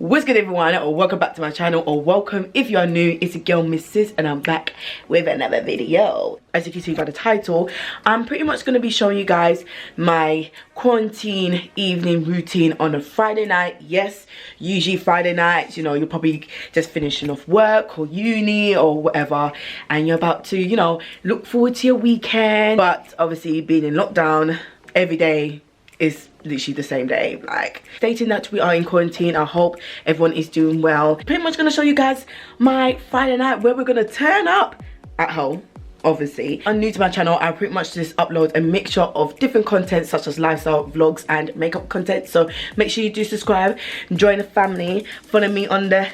What's good, everyone, or welcome back to my channel, or welcome if you are new. It's your girl Mrs. and I'm back with another video. As you can see by the title, I'm pretty much going to be showing you guys my quarantine evening routine on a Friday night. Yes, usually Friday nights, you know, you're probably just finishing off work or uni or whatever, and you're about to, you know, look forward to your weekend. But obviously being in lockdown, every day is literally the same day. Like, stating that we are in quarantine, I hope everyone is doing well. Pretty much gonna show you guys my Friday night where we're gonna turn up at home. Obviously, I'm new to my channel. I pretty much just upload a mixture of different content such as lifestyle vlogs and makeup content, so make sure you do subscribe, join the family, follow me on the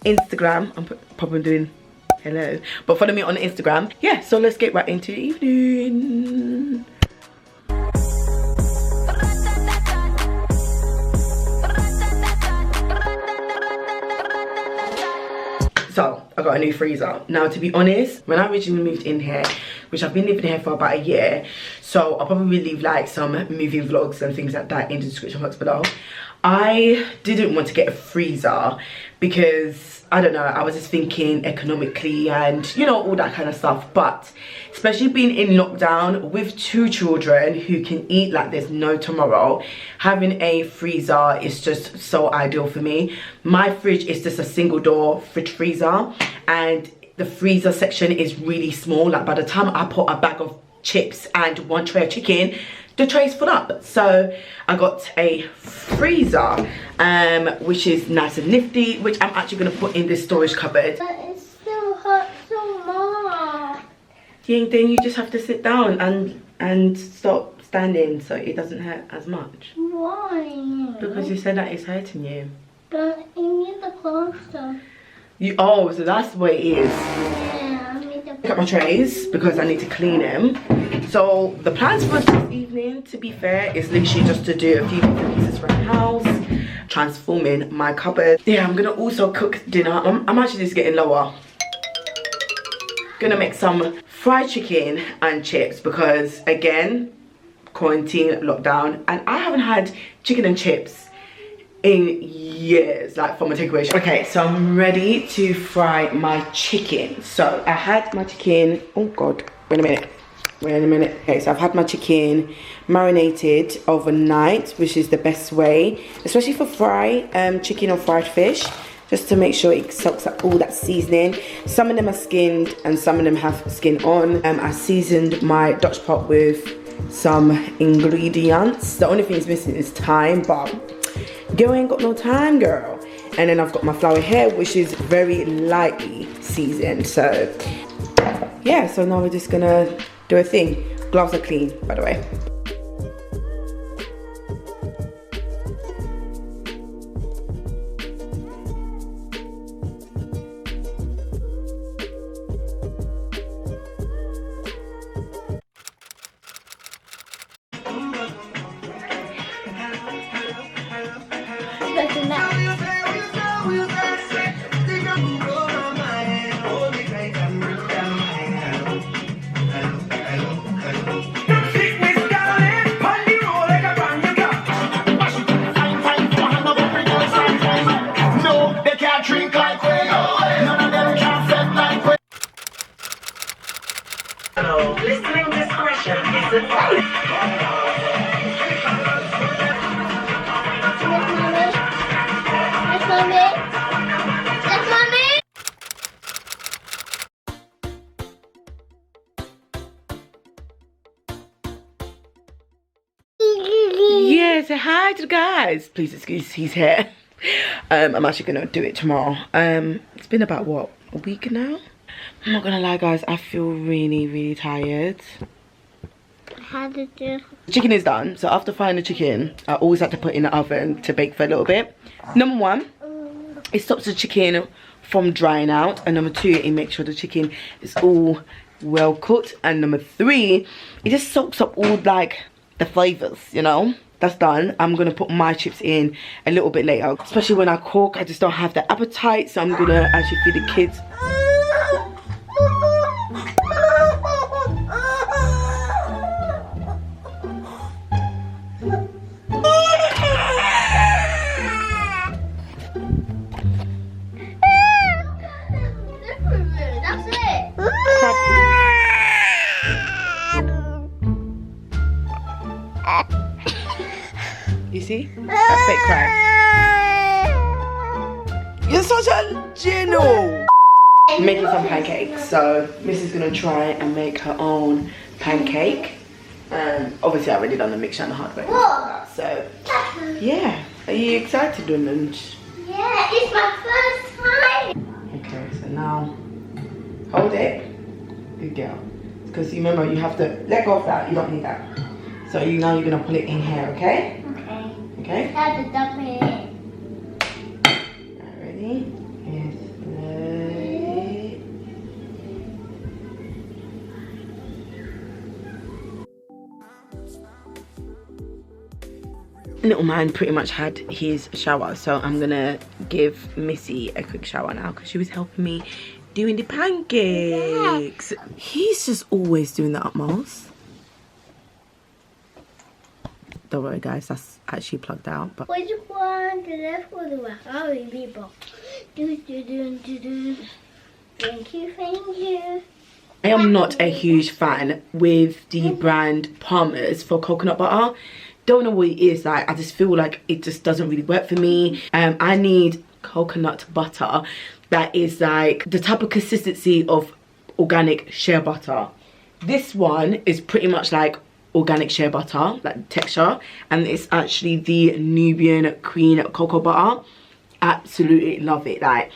Instagram. I'm probably doing hello, but follow me on Instagram. Yeah, so let's get right into the evening. So I got a new freezer. Now, to be honest, when I originally moved in here, which I've been living here for about a year, so I'll probably leave like some moving vlogs and things like that in the description box below. I didn't want to get a freezer because, I don't know, I was just thinking economically and, you know, all that kind of stuff. But especially being in lockdown with 2 children who can eat like there's no tomorrow, having a freezer is just so ideal for me. My fridge is just a single door fridge freezer, and the freezer section is really small. Like, by the time I put a bag of chips and 1 tray of chicken, the tray's full up. So I got a freezer, which is nice and nifty, which I'm actually going to put in this storage cupboard. But it still hurts so much. Yeah, then you just have to sit down and stop standing so it doesn't hurt as much. Why? Because you said that it's hurting you. But you need the plaster. Oh, so that's what it is. Yeah, I need the Look at my trays because I need to clean them. So the plans for this evening, to be fair, is literally just to do a few pieces around the house, transforming my cupboard. Yeah, I'm gonna also cook dinner. I'm actually just getting lower. Gonna make some fried chicken and chips because, again, quarantine, lockdown, and I haven't had chicken and chips in years, like from a takeaway shop. Okay, so I'm ready to fry my chicken. So I had my chicken, oh god, wait a minute. Okay, so I've had my chicken marinated overnight, which is the best way, especially for fried chicken or fried fish, just to make sure it soaks up all that seasoning. Some of them are skinned and some of them have skin on. I seasoned my Dutch pot with some ingredients. The only thing is missing is thyme, but girl ain't got no time, girl. And then I've got my flour here, which is very lightly seasoned. So yeah, so now we're just gonna do a thing. Gloves are clean, by the way. Listening discretion is advised. That's mommy. That's mommy. Yeah, say hi to the guys. Please excuse he's here. I'm actually gonna do it tomorrow. It's been about what, a week now? I'm not gonna lie, guys, I feel really tired. How did you? The chicken is done, so after frying the chicken, I always have to put it in the oven to bake for a little bit. Number 1, it stops the chicken from drying out, and number 2, it makes sure the chicken is all well cooked, and number 3, it just soaks up all like the flavors, you know. That's done. I'm gonna put my chips in a little bit later, especially when I cook. I just don't have the appetite, so I'm gonna actually feed the kids. That's it. You see? That fake cry. You're such a genu. Making some pancakes. So Missy's gonna try and make her own pancake. Obviously I already done the mixture and the hard way. So yeah. Are you excited, Darllinnnngsss? Yeah, it's my first time. Okay, so now hold it. Good girl. Because you remember you have to let go of that. You don't need that. So now you're gonna put it in here, okay? Okay. Okay. Have to dump it in. Ready? Yes. Little man pretty much had his shower, so I'm gonna give Missy a quick shower now because she was helping me doing the pancakes. Yeah. He's just always doing the utmost. Don't worry guys, that's actually plugged out. But which one? The left or the right? Oh, people. Thank you, thank you. I am not a huge fan with the brand Palmer's for coconut butter. Don't know what it is, like I just feel like it just doesn't really work for me. I need coconut butter that is like the type of consistency of organic shea butter. This one is pretty much like organic shea butter, like texture, and it's actually the Nubian Queen cocoa butter. Absolutely love it. Like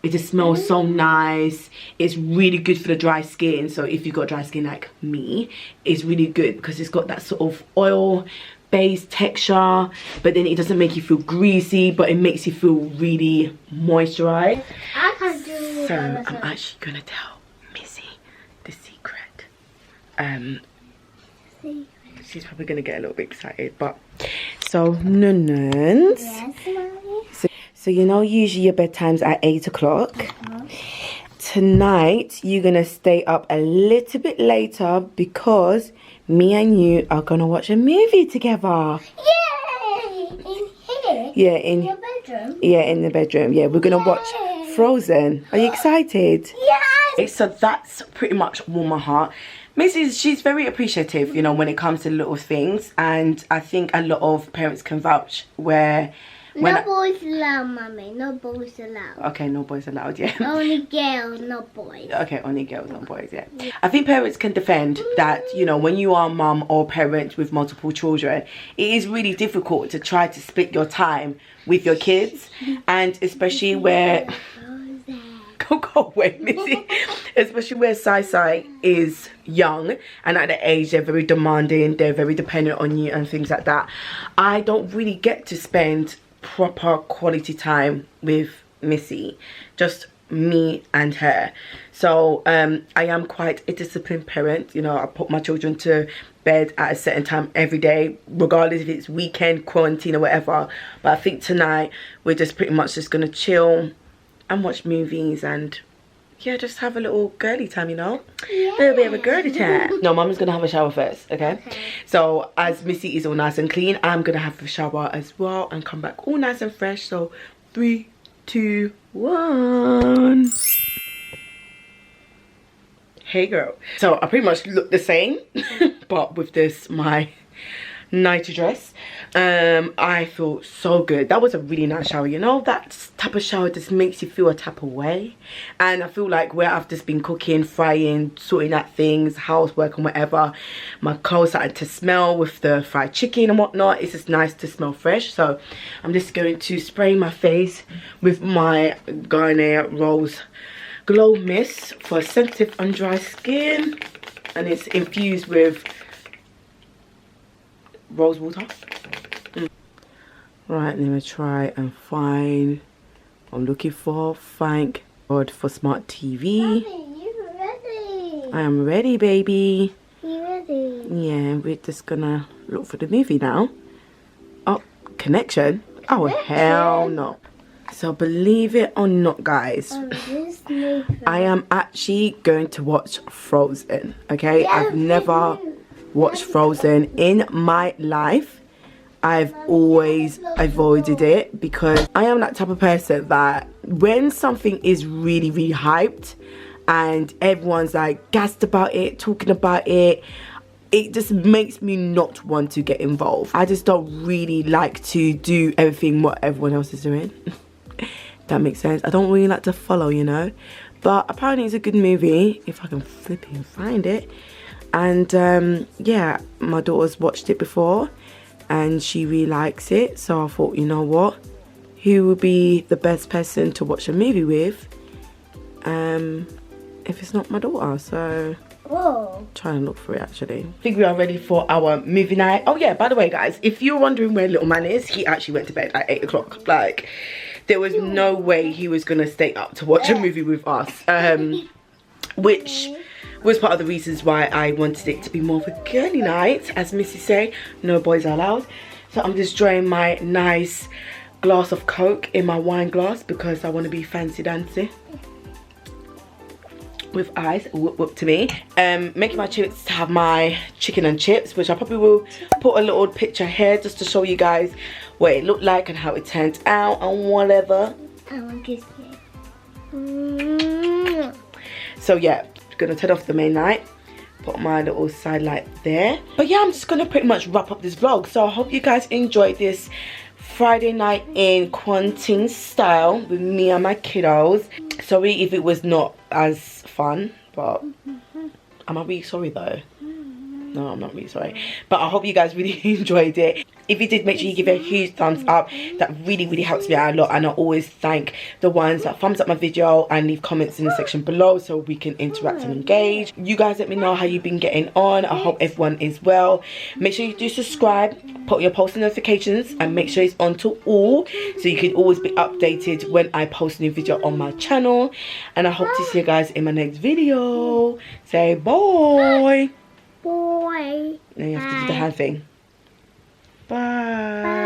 it just smells so nice. It's really good for the dry skin. So if you've got dry skin like me, it's really good because it's got that sort of oil based texture, but then it doesn't make you feel greasy, but it makes you feel really moisturized. I can't do it. So I'm actually gonna tell Missy the secret. She's probably gonna get a little bit excited, but so Darllinnnngsss. Yes, mommy. So you know usually your bedtime's at 8 o'clock. Tonight you're gonna stay up a little bit later because me and you are gonna watch a movie together. Yay! In here? Yeah, in your bedroom? Yeah, in the bedroom. Yeah, we're gonna watch Frozen. Are you excited? Yes! So that's pretty much warmed my heart. Missy, she's very appreciative, you know, when it comes to little things, and I think a lot of parents can vouch where no boys allowed, mommy. No boys allowed. Okay, no boys allowed, yeah. Only girls, no boys. Okay, only girls, not boys, yeah. I think parents can defend that, you know, when you are mum or parent with multiple children, it is really difficult to try to split your time with your kids, and especially where... Go away, Missy. Especially where Sai is young and at the age they're very demanding, they're very dependent on you and things like that. I don't really get to spend proper quality time with Missy, just me and her. So I am quite a disciplined parent. You know, I put my children to bed at a certain time every day, regardless if it's weekend, quarantine or whatever. But I think tonight we're just pretty much just gonna chill and watch movies and yeah, just have a little girly time, you know. Yeah. A little bit of a girly time. No, Mum's gonna have a shower first, okay? So as Missy is all nice and clean, I'm gonna have a shower as well and come back all nice and fresh. So 3, 2, 1. Hey girl. So I pretty much look the same but with this my nighty dress. I feel so good. That was a really nice shower, you know, that type of shower just makes you feel a type of way. And I feel like where I've just been cooking, frying, sorting out things, housework and whatever, my clothes started to smell with the fried chicken and whatnot. It's just nice to smell fresh. So I'm just going to spray my face with my Garnier Rose Glow Mist for sensitive and dry skin, and it's infused with rose water. Right, let me try and find what I'm looking for. Thank God for smart TV. Mommy, you're ready. I am ready, baby. You ready? Yeah, we're just gonna look for the movie now. Oh, connection? Oh, hell no. So believe it or not, guys, I am actually going to watch Frozen, okay? Yeah, I've never watched Frozen in my life. I've always avoided it, because I am that type of person that when something is really, really hyped and everyone's like gassed about it, talking about it, it just makes me not want to get involved. I just don't really like to do everything what everyone else is doing. That makes sense. I don't really like to follow, you know. But apparently it's a good movie, if I can flip it and find it. And yeah, my daughter's watched it before and she really likes it, so I thought, you know what, who would be the best person to watch a movie with if it's not my daughter? So trying to look for it actually. I think we are ready for our movie night. Oh yeah, by the way guys, if you're wondering where little man is, he actually went to bed at 8 o'clock. Like, there was no way he was gonna stay up to watch a movie with us, which was part of the reasons why I wanted it to be more of a girly night. As Missy say, no boys are allowed. So I'm just drawing my nice glass of Coke in my wine glass because I want to be fancy dancy with eyes. Whoop whoop to me. Making my chips to have my chicken and chips, which I probably will put a little picture here just to show you guys what it looked like and how it turned out and whatever. I want to kiss you. So yeah, gonna turn off the main light, put my little side light there. But yeah, I'm just gonna pretty much wrap up this vlog. So I hope you guys enjoyed this Friday night in quarantine style with me and my kiddos. Sorry if it was not as fun, but am I really sorry though? No, I'm not really sorry, but I hope you guys really enjoyed it. If you did, make sure you give it a huge thumbs up. That really, really helps me out a lot, and I always thank the ones that thumbs up my video and leave comments in the section below so we can interact and engage. You guys let me know how you've been getting on. I hope everyone is well. Make sure you do subscribe, put your post notifications, and make sure it's on to all so you can always be updated when I post a new video on my channel. And I hope to see you guys in my next video. Say bye. Boy. Now you have to do the hand thing. Bye.